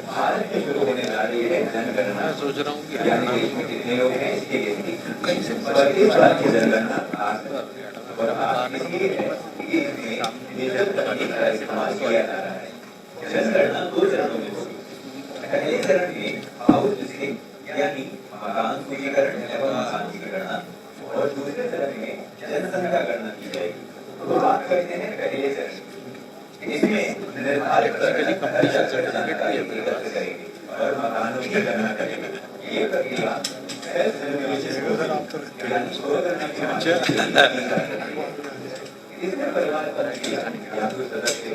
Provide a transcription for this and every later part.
भारत में शुरू होने जा रही है जनगणना। सोच रहा हूँ कि यानी देश में कितने लोग हैं इसकी गिनती। प्रत्येक साल की जनगणना खास है और आज इसलिए है कि इसमें डिजिटल तकनीक का इस्तेमाल किया जा रहा है। जनगणना 2 चरणों में होगी। पहले चरण में हाउस लिस्टिंग यानी मकान सूचीकरण एवं मकान की गणना और दूसरे चरण में जनसंख्या गणना की जाएगी। तो बात करते हैं पहले चरण की। इसमें निर्धारित जानकारी एकत्र करेंगे और मकानों की गणना करेंगे। ये प्रक्रिया इसमें परिवार पर या तो सदस्य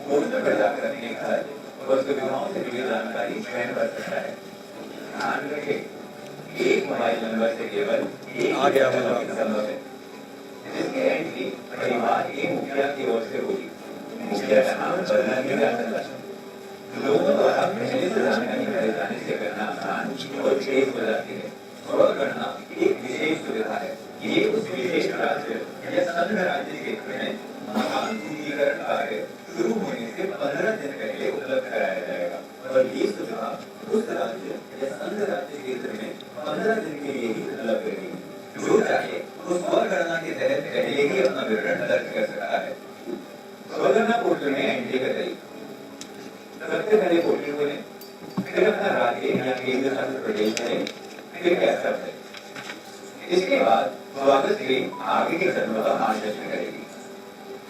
पोर्टल पर जाकर अपने घर और सुविधाओं से जुड़ी जानकारी स्वयं कर सकता है। ध्यान रखें, एक मोबाइल नंबर से केवल एक संभव है, जिसकी एंट्री परिवार के मुखिया की ओर से होगी। मुखिया का नाम बदला नहीं जा सकता। लोगों द्वारा पहले से जानकारी भरे जाने से गणना आसान और तेज हो जाती है। और गणना एक विशेष सुविधा है। ये उस विशेष राज्य या संघ राज्य क्षेत्र में मकान सूचीकरण कार्य शुरू होने से 15 दिन पहले उपलब्ध कराया जाएगा और ये सुविधा उस राज्य या संघ राज्य क्षेत्र में 15 दिन के लिए ही उपलब्ध रहेगी। जो चाहे वो स्वगणना के तहत पहले ही अपना विवरण दर्ज कर सकता है। स्वगणना पोर्टल में एंट्री का तरीका। सबसे पहले पोर्टल खोलें, फिर अपना राज्य या केंद्र शासित प्रदेश चुनें, फिर कैप्चा भरें। इसके बाद स्वागत स्क्रीन आगे के कदमों का मार्गदर्शन करेगी।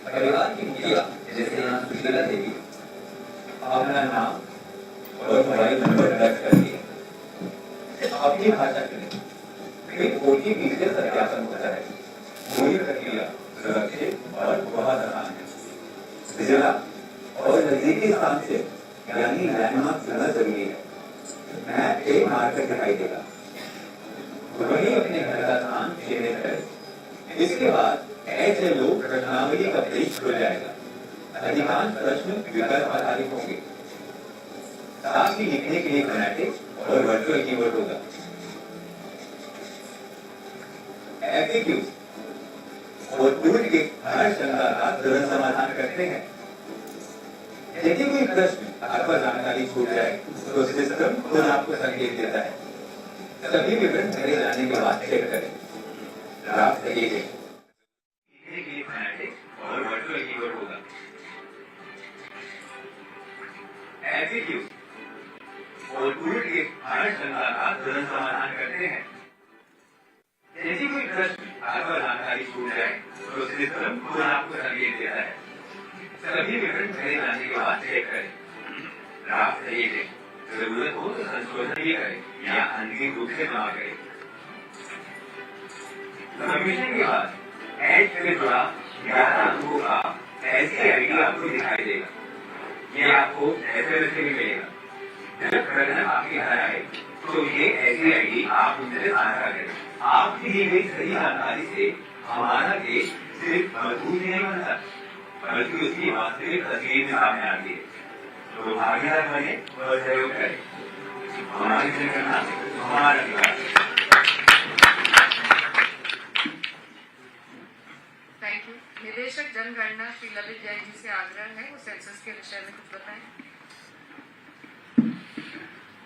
परिवार की मुखिया जैसे यहाँ सुशीला देवी अपना नाम और मोबाइल नंबर दर्ज करके अपनी भाषा चुनें। फिर ओटीपी से सत्यापन होता है। पूरी प्रक्रिया सुरक्षित और बहुत आसान है। जिला और नजदीकी स्थान से यानी लैंडमार्क चुनना जरूरी है। मैप पे मार्कर दिखाई देगा, वही अपने घर का स्थान चिन्हित करें। इसके बाद HLO प्रश्नावली का पेज खुल जाएगा। अधिकांश प्रश्न विकल्प आधारित होंगे। साथ ही लिखने के लिए फोनेटिक और वर्चुअल कीवर्ड होगा। FAQs और पूर्व के हर शंका का तुरंत समाधान करते हैं। यदि कोई प्रश्न अथवा जानकारी छूट जाए तो सिस्टम खुद आपको संकेत देता है। सभी विवरण भरे जाने के बाद चेक करें। ड्राफ्ट लिखें। लिखने के लिए फोनेटिक और वर्चुअल कीवर्ड होगा। FAQs और पूर्व के हर शंका का तुरंत समाधान करते हैं। यदि कोई प्रश्न अथवा जानकारी छूट जाए तो सिस्टम खुद आपको संकेत देता है। सभी विवरण भरे जाने के बाद चेक करें। ड्राफ्ट सही है। जरूरत हो तो संशोधन भी करें या अंतिम रूप से जमा करें। सबमिशन के बाद ऐड से जुड़ा 11 अंकों का SCID आपको दिखाई देगा। ये आपको SMS से भी मिलेगा। जब प्रकरण आपके घर आए तो ये SCID आप उनसे साझा करें। आपकी दी गई सही जानकारी से हमारा देश सिर्फ मजबूत नहीं बनता बल्कि उसकी वास्तविक तस्वीर में सामने आती है। तो भागीदार बने और सहयोग करें। हमारी जनगणना हमारा अधिकार। Thank you. निदेशक जनगणना श्री ललित जैन जी से आग्रह है वो सेंसस के विषय में कुछ बताएं।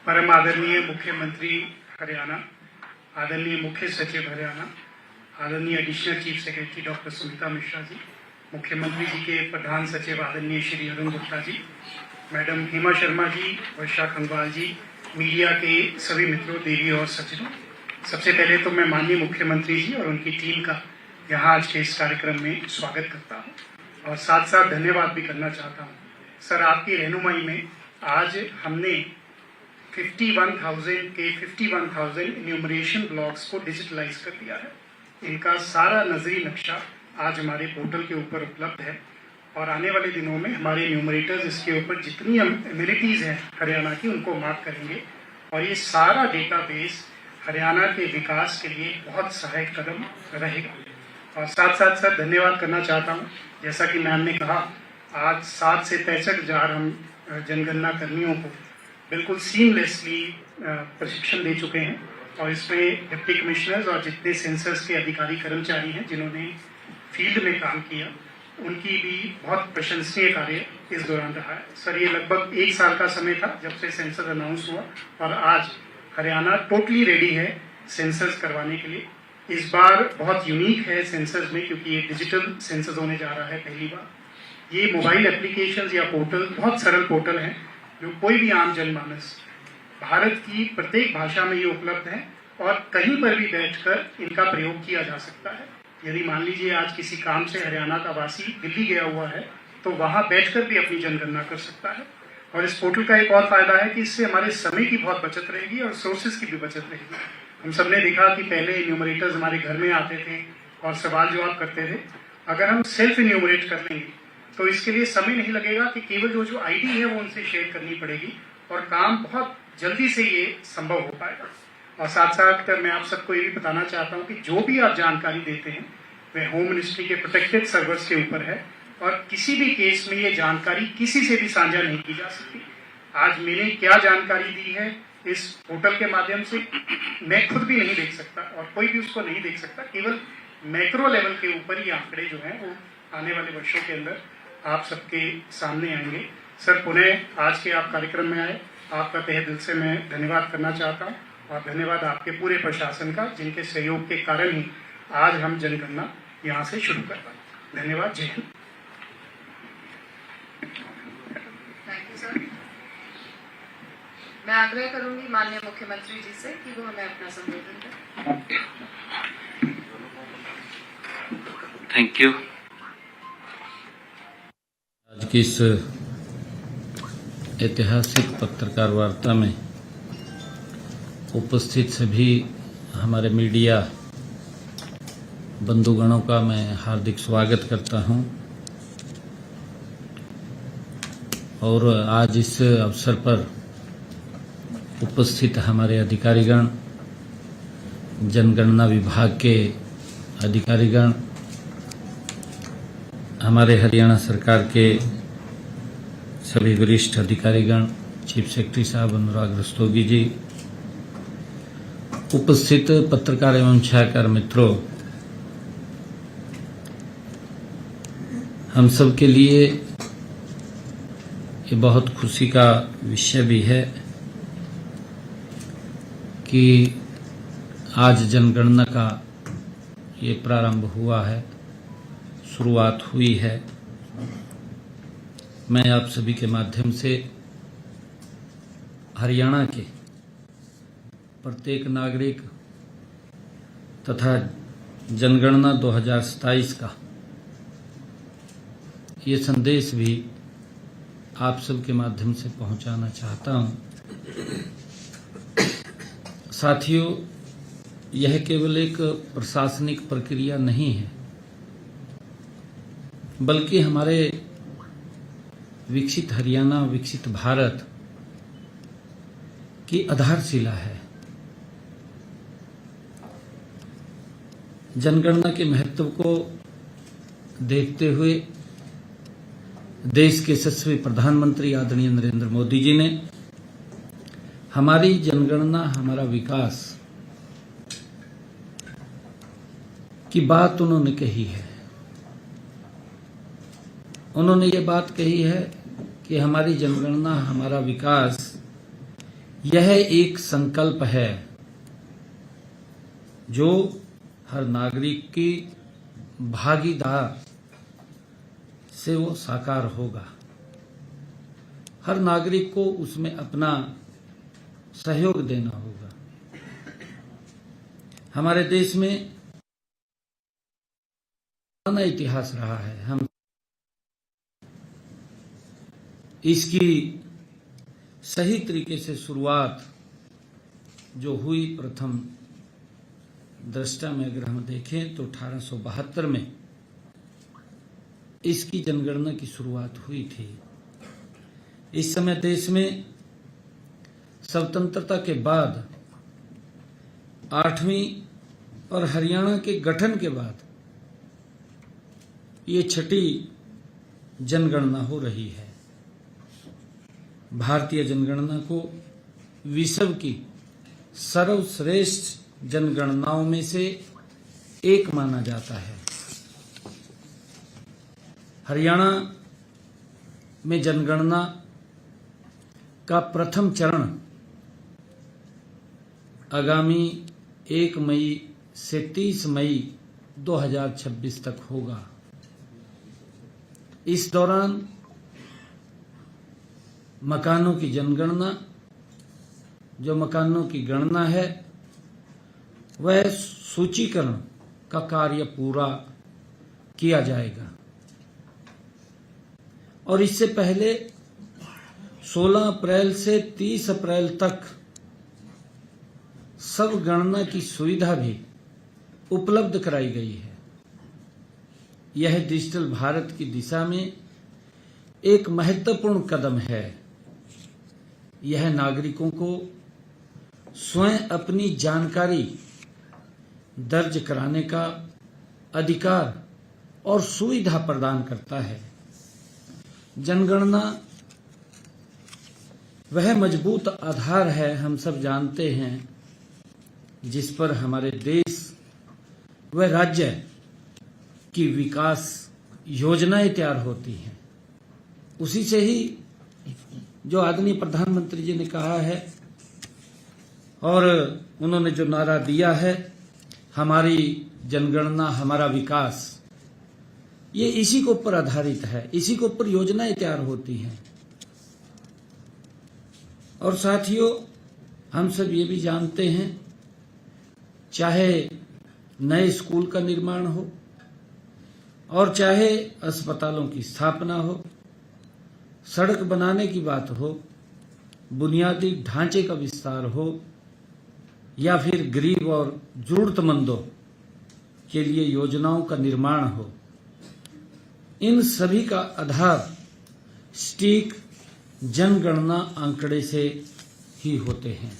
परम आदरणीय मुख्यमंत्री हरियाणा, आदरणीय मुख्य सचिव हरियाणा, आदरणीय additional chief secretary doctor Sunita Mishra ji, मुख्यमंत्री जी के प्रधान सचिव आदरणीय श्री अरुण गुप्ता जी, मैडम हेमा शर्मा जी, वर्षा खंगवाल जी, मीडिया के सभी मित्रों, देवी और सज्जनों, सबसे पहले तो मैं माननीय मुख्यमंत्री जी और उनकी टीम का यहाँ आज के इस कार्यक्रम में स्वागत करता हूँ और साथ साथ धन्यवाद भी करना चाहता हूँ। सर, आपकी रहनुमाई में आज हमने 51,000 इन्यूमरेशन ब्लॉक्स को डिजिटलाइज कर दिया है। इनका सारा नजरी नक्शा आज हमारे पोर्टल के ऊपर उपलब्ध है और आने वाले दिनों में हमारे न्यूमरेटर्स इसके ऊपर जितनी एमिनिटीज हैं हरियाणा की उनको मार्क करेंगे और ये सारा डेटाबेस हरियाणा के विकास के लिए बहुत सहायक कदम रहेगा। और साथ साथ सर धन्यवाद करना चाहता हूँ, जैसा कि मैम ने कहा, आज 7 से 65,000 हम जनगणना कर्मियों को बिल्कुल सीमलेसली प्रशिक्षण दे चुके हैं और इसमें डिप्टी कमिश्नर्स और जितने सेंसस के अधिकारी कर्मचारी हैं जिन्होंने फील्ड में काम किया उनकी भी बहुत प्रशंसनीय कार्य इस दौरान रहा है। सर, ये लगभग 1 साल का समय था जब से सेंसस अनाउंस हुआ और आज हरियाणा टोटली रेडी है सेंसस करवाने के लिए। इस बार बहुत यूनिक है सेंसस में, क्योंकि ये डिजिटल सेंसस होने जा रहा है पहली बार। ये मोबाइल एप्लीकेशंस या पोर्टल बहुत सरल पोर्टल हैं जो कोई भी आम जनमानस भारत की प्रत्येक भाषा में ये उपलब्ध है और कहीं पर भी बैठकर इनका प्रयोग किया जा सकता है। यदि मान लीजिए आज किसी काम से हरियाणा का वासी दिल्ली गया हुआ है तो वहां बैठकर भी अपनी जनगणना कर सकता है। और इस पोर्टल का एक और फायदा है कि इससे हमारे समय की बहुत बचत रहेगी और सोर्सेज की भी बचत रहेगी। हम सबने देखा कि पहले इन्यूमरेटर्स हमारे घर में आते थे और सवाल जवाब करते थे। अगर हम सेल्फ इन्यूमरेट कर लेंगे तो इसके लिए समय नहीं लगेगा कि केवल जो आईडी है वो उनसे शेयर करनी पड़ेगी और काम बहुत जल्दी से ये संभव हो पाएगा। और साथ साथ मैं आप सबको ये भी बताना चाहता हूँ कि जो भी आप जानकारी देते हैं वह होम मिनिस्ट्री के प्रोटेक्टेड सर्वर्स के ऊपर है और किसी भी केस में ये जानकारी किसी से भी साझा नहीं की जा सकती। आज मैंने क्या जानकारी दी है इस पोर्टल के माध्यम से मैं खुद भी नहीं देख सकता और कोई भी उसको नहीं देख सकता। केवल मैक्रो लेवल के ऊपर ये आंकड़े जो हैं वो आने वाले वर्षों के अंदर आप सबके सामने आएंगे। सर, पुनः आज के आप कार्यक्रम में आए, आपका तहे दिल से मैं धन्यवाद करना चाहता हूँ और धन्यवाद आपके पूरे प्रशासन का, जिनके सहयोग के कारण ही आज हम जनगणना यहाँ से शुरू कर पाए। धन्यवाद। जय हिंद। Thank you sir. मैं आग्रह करूंगी माननीय मुख्यमंत्री जी से कि वो हमें अपना संबोधन करें। Thank you. आज की इस ऐतिहासिक पत्रकार वार्ता में उपस्थित सभी हमारे मीडिया बंधुगणों का मैं हार्दिक स्वागत करता हूं और आज इस अवसर पर उपस्थित हमारे अधिकारीगण, जनगणना विभाग के अधिकारीगण, हमारे हरियाणा सरकार के सभी वरिष्ठ अधिकारीगण, चीफ सेक्रेटरी साहब अनुराग रस्तोगी जी, उपस्थित पत्रकार एवं छायाकार मित्रों, हम सब के लिए ये बहुत खुशी का विषय भी है कि आज जनगणना का ये प्रारंभ हुआ है, शुरुआत हुई है। मैं आप सभी के माध्यम से हरियाणा के प्रत्येक नागरिक तथा जनगणना 2027 का ये संदेश भी आप सब के माध्यम से पहुंचाना चाहता हूं। साथियों, यह केवल एक प्रशासनिक प्रक्रिया नहीं है, बल्कि हमारे विकसित हरियाणा, विकसित भारत की आधारशिला है। जनगणना के महत्व को देखते हुए देश के यशस्वी प्रधानमंत्री आदरणीय नरेंद्र मोदी जी ने हमारी जनगणना हमारा विकास की बात उन्होंने कही है। उन्होंने ये बात कही है कि हमारी जनगणना हमारा विकास यह एक संकल्प है जो हर नागरिक की भागीदार से वो साकार होगा। हर नागरिक को उसमें अपना सहयोग देना होगा। हमारे देश में पुराना इतिहास रहा है। हम इसकी सही तरीके से शुरुआत जो हुई प्रथम दृष्टा में अगर हम देखें तो 1872 में इसकी जनगणना की शुरुआत हुई थी। इस समय देश में स्वतंत्रता के बाद 8वीं और हरियाणा के गठन के बाद ये 6ठी जनगणना हो रही है। भारतीय जनगणना को विश्व की सर्वश्रेष्ठ जनगणनाओं में से एक माना जाता है। हरियाणा में जनगणना का प्रथम चरण आगामी 1 मई से 30 मई 2026 तक होगा। इस दौरान मकानों की जनगणना, जो मकानों की गणना है, वह सूचीकरण का कार्य पूरा किया जाएगा और इससे पहले 16 अप्रैल से 30 अप्रैल तक सब गणना की सुविधा भी उपलब्ध कराई गई है। यह डिजिटल भारत की दिशा में एक महत्वपूर्ण कदम है। यह नागरिकों को स्वयं अपनी जानकारी दर्ज कराने का अधिकार और सुविधा प्रदान करता है। जनगणना वह मजबूत आधार है, हम सब जानते हैं, जिस पर हमारे देश व राज्य की विकास योजनाएं तैयार होती हैं। उसी से ही जो आदरणीय प्रधानमंत्री जी ने कहा है और उन्होंने जो नारा दिया है, हमारी जनगणना हमारा विकास, ये इसी के ऊपर आधारित है, इसी के ऊपर योजनाएं तैयार होती हैं। और साथियों, हम सब ये भी जानते हैं, चाहे नए स्कूल का निर्माण हो और चाहे अस्पतालों की स्थापना हो, सड़क बनाने की बात हो, बुनियादी ढांचे का विस्तार हो या फिर गरीब और जरूरतमंदों के लिए योजनाओं का निर्माण हो, इन सभी का आधार सटीक जनगणना आंकड़े से ही होते हैं।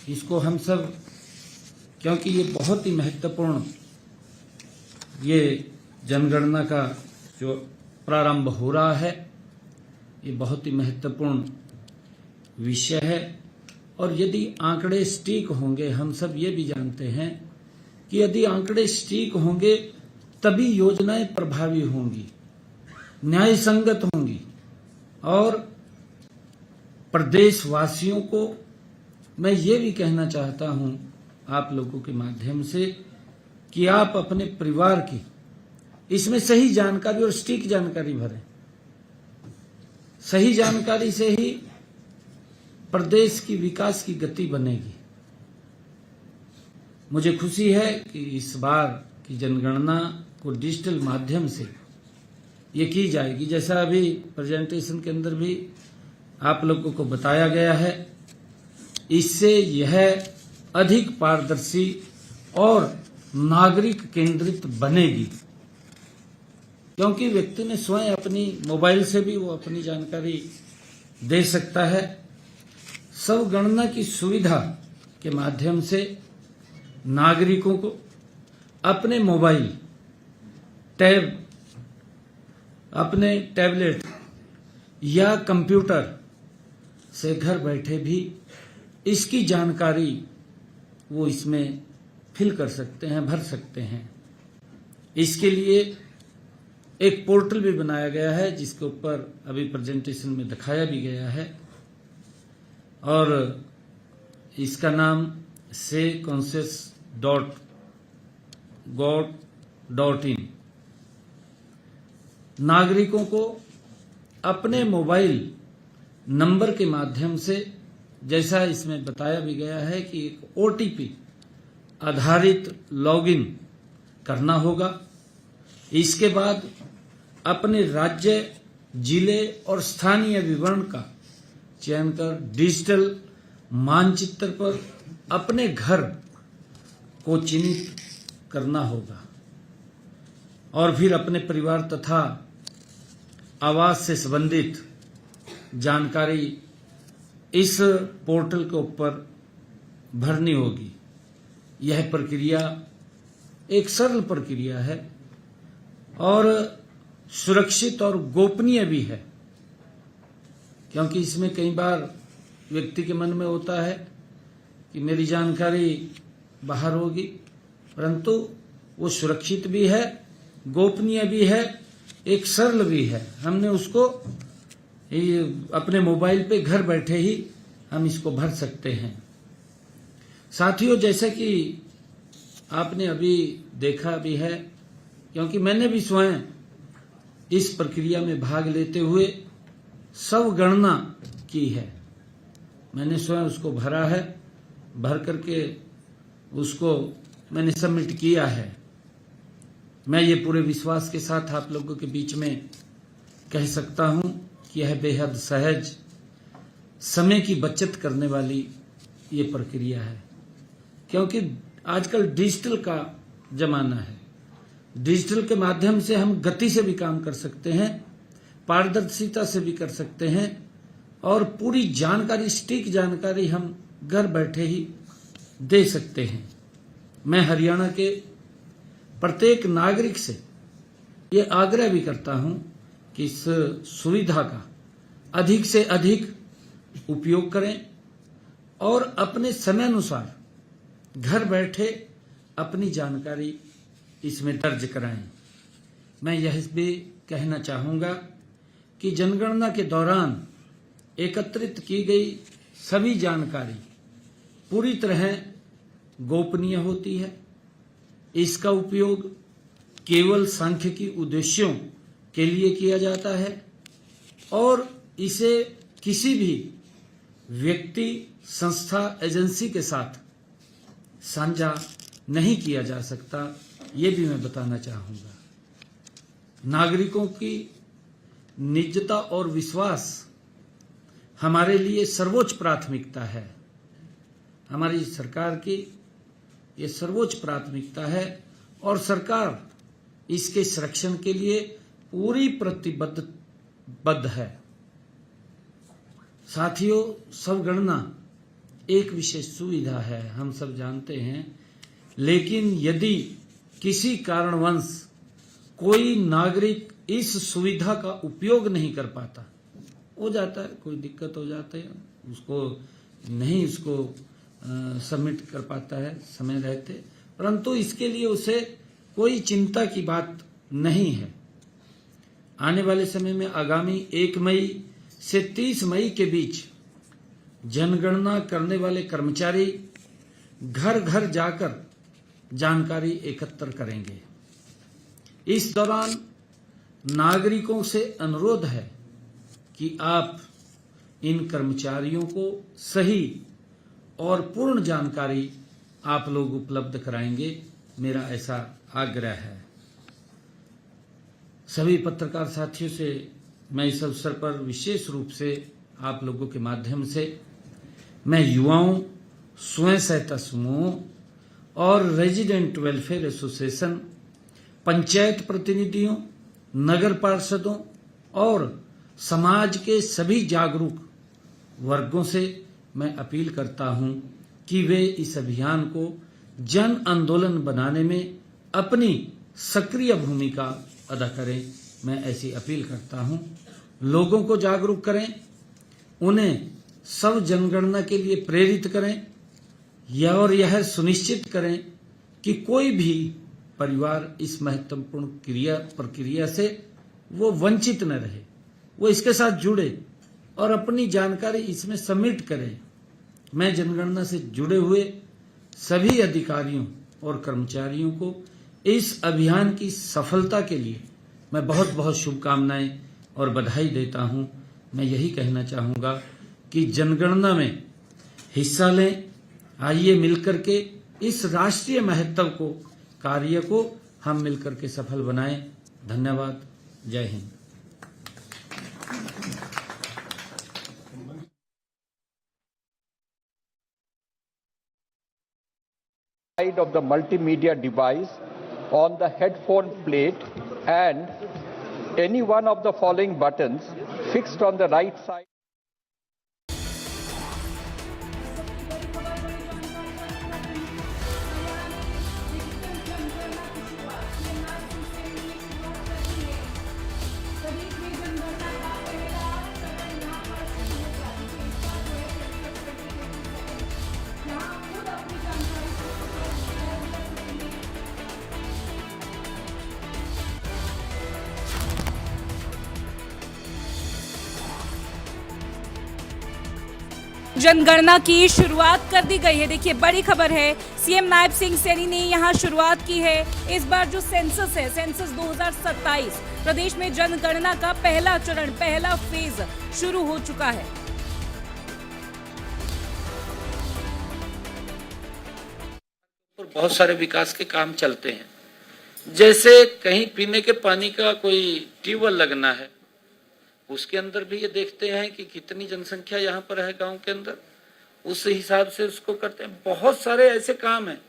इसको हम सब, क्योंकि ये बहुत ही महत्वपूर्ण, ये जनगणना का जो प्रारंभ हो रहा है, ये बहुत ही महत्वपूर्ण विषय है। और यदि आंकड़े सटीक होंगे, हम सब ये भी जानते हैं कि यदि आंकड़े सटीक होंगे तभी योजनाएं प्रभावी होंगी, न्याय संगत होंगी। और प्रदेशवासियों को मैं ये भी कहना चाहता हूं आप लोगों के माध्यम से कि आप अपने परिवार की इसमें सही जानकारी और सटीक जानकारी भरें। सही जानकारी से ही प्रदेश की विकास की गति बनेगी। मुझे खुशी है कि इस बार की जनगणना को डिजिटल माध्यम से ये की जाएगी। जैसा अभी प्रेजेंटेशन के अंदर भी आप लोगों को बताया गया है, इससे यह अधिक पारदर्शी और नागरिक केंद्रित बनेगी, क्योंकि व्यक्ति ने स्वयं अपनी मोबाइल से भी वो अपनी जानकारी दे सकता है। सब गणना की सुविधा के माध्यम से नागरिकों को अपने मोबाइल, अपने टैबलेट या कंप्यूटर से घर बैठे भी इसकी जानकारी वो इसमें फिल कर सकते हैं, भर सकते हैं। इसके लिए एक पोर्टल भी बनाया गया है, जिसके ऊपर अभी प्रेजेंटेशन में दिखाया भी गया है, और इसका नाम seconsus.gov.in। नागरिकों को अपने मोबाइल नंबर के माध्यम से, जैसा इसमें बताया भी गया है, कि एक OTP आधारित लॉगिन करना होगा। इसके बाद अपने राज्य, जिले और स्थानीय विवरण का चयन कर डिजिटल मानचित्र पर अपने घर को चिन्हित करना होगा और फिर अपने परिवार तथा आवास से संबंधित जानकारी इस पोर्टल के ऊपर भरनी होगी। यह प्रक्रिया एक सरल प्रक्रिया है और सुरक्षित और गोपनीय भी है, क्योंकि इसमें कई बार व्यक्ति के मन में होता है कि मेरी जानकारी बाहर होगी, परंतु वो सुरक्षित भी है, गोपनीय भी है एक सरल भी है। हमने उसको अपने मोबाइल पे घर बैठे ही हम इसको भर सकते हैं। साथियों, जैसे कि आपने अभी देखा भी है, क्योंकि मैंने भी स्वयं इस प्रक्रिया में भाग लेते हुए सब गणना की है। मैंने स्वयं उसको भरा है, भर करके उसको मैंने सबमिट किया है। मैं ये पूरे विश्वास के साथ आप लोगों के बीच में कह सकता हूं कि यह बेहद सहज, समय की बचत करने वाली ये प्रक्रिया है, क्योंकि आजकल डिजिटल का जमाना है। डिजिटल के माध्यम से हम गति से भी काम कर सकते हैं, पारदर्शिता से भी कर सकते हैं और पूरी जानकारी, सटीक जानकारी हम घर बैठे ही दे सकते हैं। मैं हरियाणा के प्रत्येक नागरिक से ये आग्रह भी करता हूं कि इस सुविधा का अधिक से अधिक उपयोग करें और अपने समय अनुसार घर बैठे अपनी जानकारी इसमें दर्ज कराएं। मैं यह भी कहना चाहूंगा कि जनगणना के दौरान एकत्रित की गई सभी जानकारी पूरी तरह गोपनीय होती है। इसका उपयोग केवल सांख्यिकी उद्देश्यों के लिए किया जाता है और इसे किसी भी व्यक्ति, संस्था, एजेंसी के साथ साझा नहीं किया जा सकता, ये भी मैं बताना चाहूंगा। नागरिकों की निजता और विश्वास हमारे लिए सर्वोच्च प्राथमिकता है। हमारी सरकार की ये सर्वोच्च प्राथमिकता है और सरकार इसके संरक्षण के लिए पूरी प्रतिबद्ध है। साथियों, सबगणना एक विशेष सुविधा है, हम सब जानते हैं, लेकिन यदि किसी कारणवश कोई नागरिक इस सुविधा का उपयोग नहीं कर पाता, हो जाता है, कोई दिक्कत हो जाती है, उसको नहीं सबमिट कर पाता है समय रहते, परंतु इसके लिए उसे कोई चिंता की बात नहीं है। आने वाले समय में आगामी 1 मई से 30 मई के बीच जनगणना करने वाले कर्मचारी घर घर जाकर जानकारी एकत्र करेंगे। इस दौरान नागरिकों से अनुरोध है कि आप इन कर्मचारियों को सही और पूर्ण जानकारी आप लोग उपलब्ध कराएंगे, मेरा ऐसा आग्रह है। सभी पत्रकार साथियों से मैं इस अवसर पर विशेष रूप से आप लोगों के माध्यम से मैं युवाओं, स्वयं सहायता समूहों और रेजिडेंट वेलफेयर एसोसिएशन, पंचायत प्रतिनिधियों, नगर पार्षदों और समाज के सभी जागरूक वर्गों से मैं अपील करता हूं कि वे इस अभियान को जन आंदोलन बनाने में अपनी सक्रिय भूमिका अदा करें। मैं ऐसी अपील करता हूं, लोगों को जागरूक करें, उन्हें सब जनगणना के लिए प्रेरित करें और यह सुनिश्चित करें कि कोई भी परिवार इस महत्वपूर्ण प्रक्रिया से वो वंचित न रहे, वो इसके साथ जुड़े और अपनी जानकारी इसमें सबमिट करें। मैं जनगणना से जुड़े हुए सभी अधिकारियों और कर्मचारियों को इस अभियान की सफलता के लिए मैं बहुत बहुत शुभकामनाएं और बधाई देता हूं। मैं यही कहना चाहूंगा कि जनगणना में हिस्सा लें, आइए मिलकर के इस राष्ट्रीय महत्व को, कार्य को हम मिलकर के सफल बनाएं। धन्यवाद। जय Hind. Side of the multimedia device on the headphone plate and any one of the following buttons fixed on the right side. जनगणना की शुरुआत कर दी गई है। देखिए बड़ी खबर है, सीएम नायब सिंह सैनी ने यहां शुरुआत की है। इस बार जो सेंसस है, सेंसस 2027, प्रदेश में जनगणना का पहला चरण, पहला फेज शुरू हो चुका है। बहुत सारे विकास के काम चलते हैं, जैसे कहीं पीने के पानी का कोई ट्यूबवेल लगना है, उसके अंदर भी ये देखते हैं कि कितनी जनसंख्या यहाँ पर है गांव के अंदर, उस हिसाब से उसको करते हैं। बहुत सारे ऐसे काम हैं,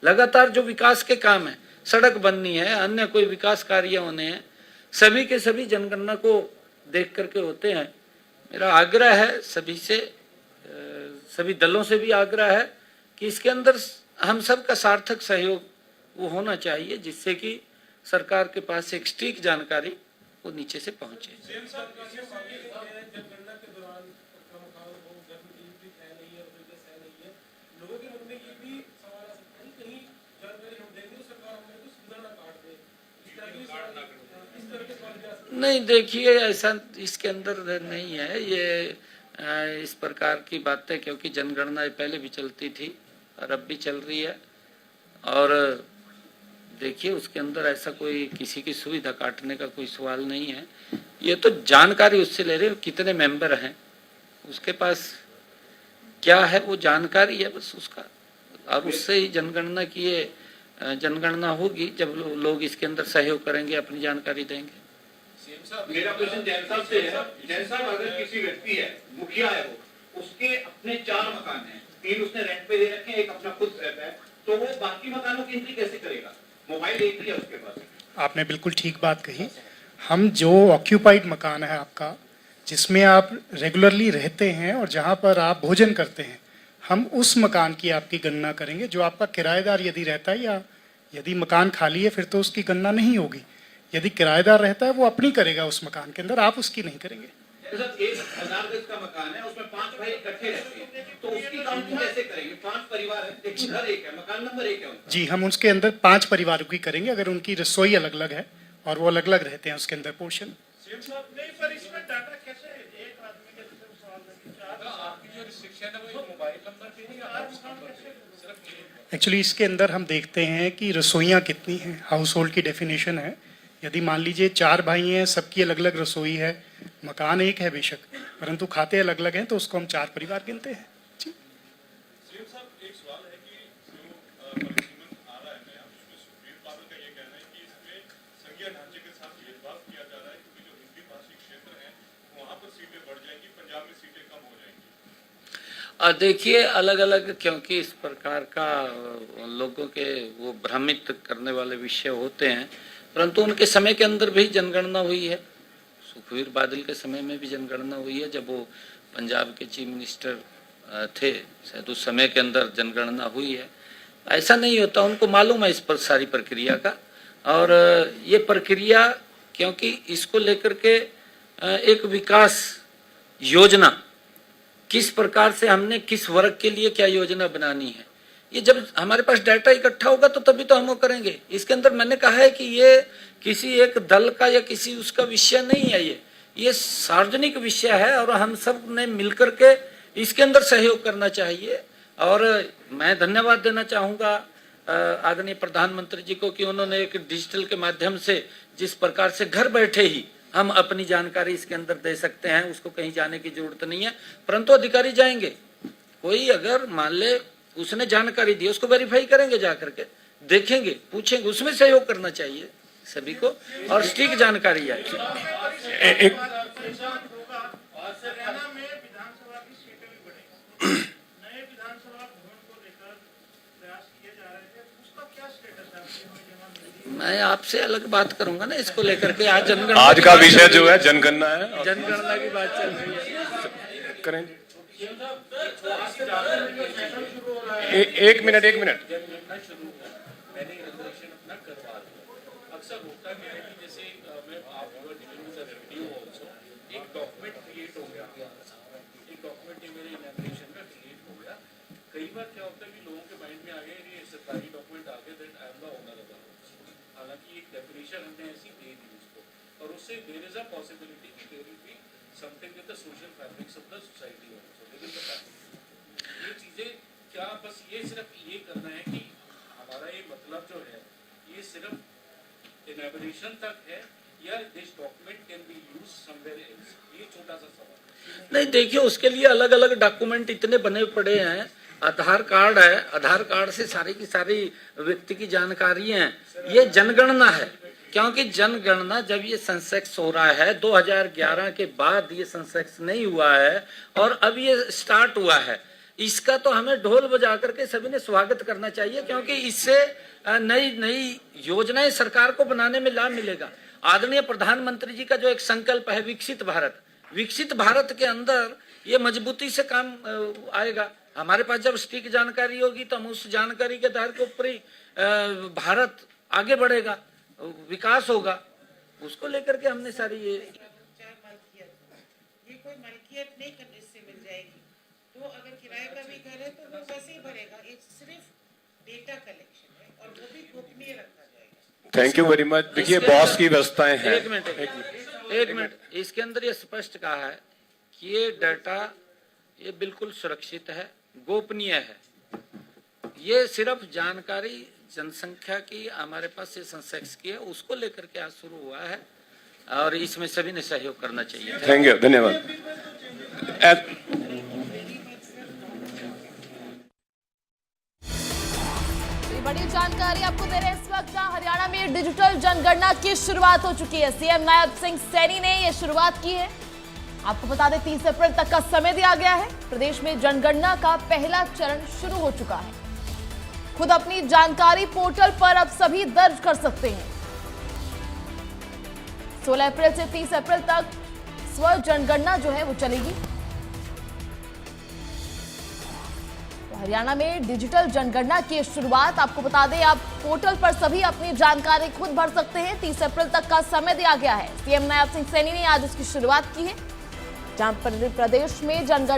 लगातार जो विकास के काम हैं, सड़क बननी है, अन्य कोई विकास कार्य होने हैं, सभी के सभी जनगणना को देख करके होते हैं। मेरा आग्रह है सभी से, सभी दलों से भी आग्रह है कि इसके अंदर हम सब का सार्थक सहयोग वो होना चाहिए, जिससे कि सरकार के पास एक सटीक जानकारी वो नीचे से पहुंचे। नहीं, देखिए ऐसा इसके अंदर नहीं है, ये इस प्रकार की बातें, क्योंकि जनगणना पहले भी चलती थी और अब भी चल रही है। और देखिए उसके अंदर ऐसा कोई किसी की सुविधा काटने का कोई सवाल नहीं है। ये तो जानकारी उससे ले रहे हो कितने मेंबर हैं, उसके पास क्या है वो जानकारी है बस उसका, और उससे ही जनगणना की ये जनगणना होगी जब लोग इसके अंदर सहयोग करेंगे, अपनी जानकारी देंगे। मेरा क्वेश्चन जैन साहब से है। जैन साहब, अगर किसी व्यक्ति है, मुखिया है, वो उसके अपने 4 मकान हैं, 3 उसने रेंट पे दे रखे हैं, एक अपना खुद रहता है, तो वो बाकी मकानों की एंट्री कैसे करेगा? मोबाइल एक ही है उसके पास। आपने बिल्कुल ठीक बात कही। हम जो ऑक्यूपाइड मकान है आपका, जिसमें आप रेगुलरली रहते हैं और जहां पर आप भोजन करते हैं, हम उस मकान की आपकी गणना करेंगे। जो आपका किराएदार यदि रहता है या यदि मकान खाली है, फिर तो उसकी गणना नहीं होगी। यदि किराएदार रहता है वो अपनी करेगा उस मकान के अंदर, आप उसकी नहीं करेंगे। तो सर 1000 गज का मकान है, उसमें 5 भाई इकट्ठे रहते हैं, तो उसकी काउंटिंग कैसे करेंगे? 5 परिवार है, लेकिन घर एक है, मकान नंबर एक है उनका। जी, हम उसके अंदर 5 परिवारों की करेंगे, अगर उनकी रसोई अलग अलग है और वो अलग अलग रहते हैं उसके अंदर पोर्शन। एक्चुअली इसके अंदर हम देखते हैं कि रसोइयाँ कितनी हैं, हाउस होल्ड की डेफिनेशन है। यदि मान लीजिए 4 भाई हैं, सबकी अलग अलग रसोई है, मकान एक है बेशक, परंतु खाते अलग अलग हैं, तो उसको हम 4 परिवार गिनते हैं। जी देखिए अलग अलग, क्योंकि इस प्रकार का लोगों के वो भ्रमित करने वाले विषय होते हैं, परंतु उनके समय के अंदर भी जनगणना हुई है। सुखबीर बादल के समय में भी जनगणना हुई है, जब वो पंजाब के चीफ मिनिस्टर थे, शायद उस समय के अंदर जनगणना हुई है। ऐसा नहीं होता, उनको मालूम है इस पर सारी प्रक्रिया का। और ये प्रक्रिया, क्योंकि इसको लेकर के एक विकास योजना किस प्रकार से हमने किस वर्ग के लिए क्या योजना बनानी है, ये जब हमारे पास डाटा इकट्ठा होगा तो तभी तो हम वो करेंगे। इसके अंदर मैंने कहा है कि ये किसी एक दल का या किसी उसका विषय नहीं है, ये सार्वजनिक विषय है और हम सब ने मिलकर के इसके अंदर सहयोग करना चाहिए। और मैं धन्यवाद देना चाहूँगा आदरणीय प्रधानमंत्री जी को कि उन्होंने एक डिजिटल के माध्यम से जिस प्रकार से घर बैठे ही हम अपनी जानकारी इसके अंदर दे सकते हैं, उसको कहीं जाने की जरूरत नहीं है। परंतु अधिकारी जाएंगे, कोई अगर मान ले उसने जानकारी दी, उसको वेरीफाई करेंगे, जाकर के देखेंगे, पूछेंगे, उसमें सहयोग करना चाहिए सभी को और सटीक जानकारी आए। मैं आपसे अलग बात करूंगा ना इसको लेकर के। आज जनगणना, आज का विषय जो है जनगणना है, जनगणना की बात चल रही है। करें। एक मिनट अक्सर होता क्या है कि जैसे मैं आप एक डॉक्यूमेंट क्रिएट हो गया, एक डॉक्यूमेंट मेरे इनैग्रेशन का क्रिएट हो गया। कई बार क्या होता है कि लोगों के माइंड में आ गया ये सरकारी डॉक्यूमेंट आ गया, that I am the owner of the house. हालांकि एक डेफिनेशन हमने ऐसी दे दी उसको, और उससे देयर इज अ पॉसिबिलिटी कि there will be something with the social fabrics of the society also within the family. क्या बस ये सिर्फ ये करना है कि हमारा ये मतलब जो है ये सिर्फ इनैबोरेशन तक है या this document can be used somewhere else? ये छोटा सा सवाल। नहीं, देखिए, उसके लिए अलग अलग डॉक्यूमेंट इतने बने पड़े हैं। आधार कार्ड है, आधार कार्ड से सारी की सारी व्यक्ति की जानकारी है। ये जनगणना है, क्योंकि जनगणना जब ये सेंसेक्स हो रहा है 2011 के बाद, ये सेंसेक्स नहीं हुआ है और अब ये स्टार्ट हुआ है। इसका तो हमें ढोल बजा करके सभी ने स्वागत करना चाहिए, क्योंकि इससे नई नई योजनाएं सरकार को बनाने में लाभ मिलेगा। आदरणीय प्रधानमंत्री जी का जो एक संकल्प है विकसित भारत के अंदर ये मजबूती से काम आएगा। हमारे पास जब सटीक जानकारी होगी तो हम उस जानकारी के आधार के ऊपर ही भारत आगे बढ़ेगा, विकास होगा। उसको लेकर के हमने सारी ये कोई मलकियत नहीं करने से मिल जाएगी, तो अगर किराए का भी घर है तो वो वैसे ही भरेगा। ये सिर्फ डेटा कलेक्शन है और वो भी गोपनीय रखा जाएगा। Thank you very much. देखिए, बॉस की व्यवस्थाएं हैं। एक मिनट, इसके अंदर ये स्पष्ट कहा है कि ये डाटा ये बिल्कुल सुरक्षित है, गोपनीय है। ये सिर्फ जानकारी जनसंख्या की हमारे पास ये सेंसेक्स की है, उसको लेकर के आज शुरू हुआ है और इसमें सभी ने सहयोग करना चाहिए। थैंक यू, धन्यवाद। बड़ी जानकारी आपको दे रहे हैं इस वक्त। हरियाणा में डिजिटल जनगणना की शुरुआत हो चुकी है। सीएम नायब सिंह सैनी ने यह शुरुआत की है। आपको बता दें 30 अप्रैल तक का समय दिया गया है। प्रदेश में जनगणना का पहला चरण शुरू हो चुका है। खुद अपनी जानकारी पोर्टल पर अब सभी दर्ज कर सकते हैं। 16 अप्रैल से 30 अप्रैल तक स्व जनगणना जो है वो चलेगी। हरियाणा में डिजिटल जनगणना की शुरुआत, आपको बता दें आप पोर्टल पर सभी अपनी जानकारी खुद भर सकते हैं। 30 अप्रैल तक का समय दिया गया है। सीएम नायब सिंह सैनी ने आज उसकी शुरुआत की है, जहां प्रदेश में जनगणना